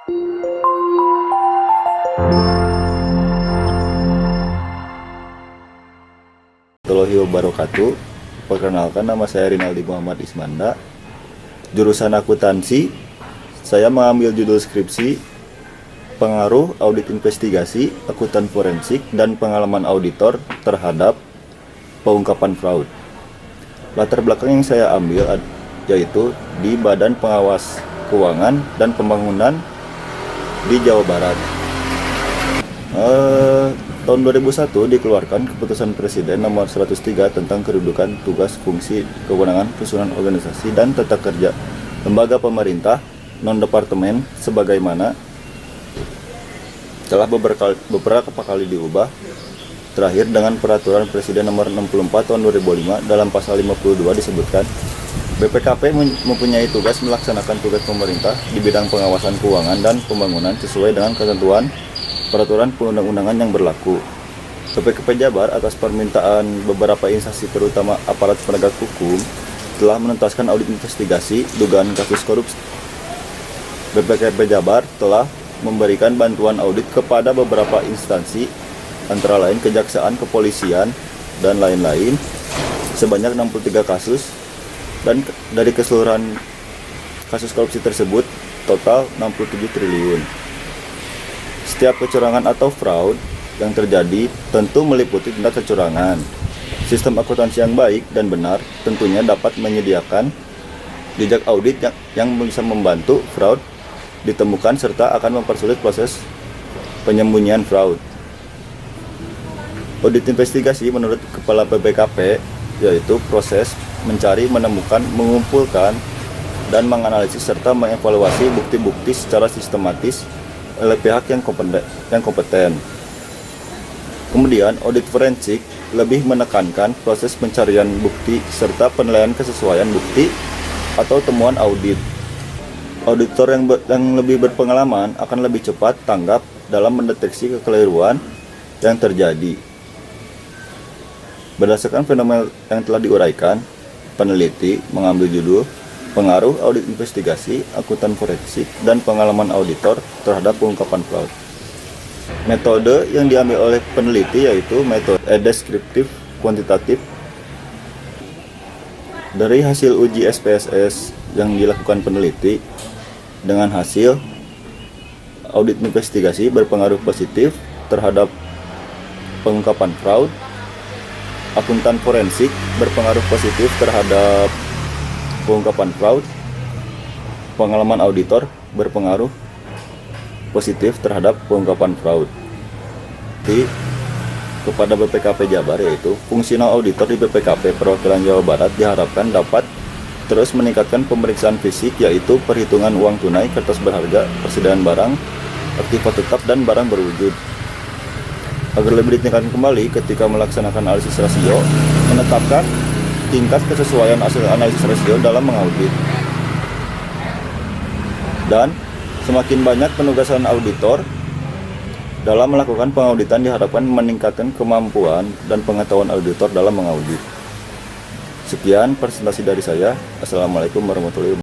Warahmatullahi wabarakatuh. Perkenalkan, nama saya Rinaldi Muhammad Ismanda, jurusan akuntansi. Saya mengambil judul skripsi pengaruh audit investigasi, akuntan forensik, dan pengalaman auditor terhadap pengungkapan fraud. Latar belakang yang saya ambil yaitu di Badan Pengawas Keuangan dan Pembangunan di Jawa Barat. Tahun 2001 dikeluarkan Keputusan Presiden Nomor 103 tentang kedudukan, tugas, fungsi, kewenangan, penyusunan organisasi, dan tata kerja lembaga pemerintah non-departemen, sebagaimana telah beberapa kali diubah, terakhir dengan Peraturan Presiden Nomor 64 Tahun 2005. Dalam pasal 52 disebutkan, BPKP mempunyai tugas melaksanakan tugas pemerintah di bidang pengawasan keuangan dan pembangunan sesuai dengan ketentuan peraturan perundang-undangan yang berlaku. BPKP Jabar atas permintaan beberapa instansi terutama aparat penegak hukum telah menuntaskan audit investigasi dugaan kasus korupsi. BPKP Jabar telah memberikan bantuan audit kepada beberapa instansi antara lain kejaksaan, kepolisian, dan lain-lain sebanyak 63 kasus, dan dari keseluruhan kasus korupsi tersebut total 67 triliun. Setiap kecurangan atau fraud yang terjadi tentu meliputi tindak kecurangan. Sistem akuntansi yang baik dan benar tentunya dapat menyediakan jejak audit yang bisa membantu fraud ditemukan serta akan mempersulit proses penyembunyian fraud. Audit investigasi menurut Kepala BPKP yaitu proses mencari, menemukan, mengumpulkan, dan menganalisis serta mengevaluasi bukti-bukti secara sistematis oleh pihak yang kompeten. Kemudian, audit forensik lebih menekankan proses pencarian bukti serta penilaian kesesuaian bukti atau temuan audit. Auditor yang lebih berpengalaman akan lebih cepat tanggap dalam mendeteksi kekeliruan yang terjadi. Berdasarkan fenomena yang telah diuraikan, peneliti mengambil judul Pengaruh Audit Investigasi, Akuntan Forensik, dan Pengalaman Auditor terhadap Pengungkapan Fraud. Metode yang diambil oleh peneliti yaitu metode deskriptif kuantitatif. Dari hasil uji SPSS yang dilakukan peneliti, dengan hasil audit investigasi berpengaruh positif terhadap pengungkapan fraud, akuntan forensik berpengaruh positif terhadap pengungkapan fraud, pengalaman auditor berpengaruh positif terhadap pengungkapan fraud. Kepada BPKP Jabar yaitu fungsional auditor di BPKP perwakilan Jawa Barat diharapkan dapat terus meningkatkan pemeriksaan fisik yaitu perhitungan uang tunai, kertas berharga, persediaan barang, aktiva tetap, dan barang berwujud. Agar lebih ditingkatkan kembali ketika melaksanakan analisis rasio, menetapkan tingkat kesesuaian hasil analisis rasio dalam mengaudit. Dan semakin banyak penugasan auditor dalam melakukan pengauditan diharapkan meningkatkan kemampuan dan pengetahuan auditor dalam mengaudit. Sekian presentasi dari saya. Assalamualaikum warahmatullahi wabarakatuh.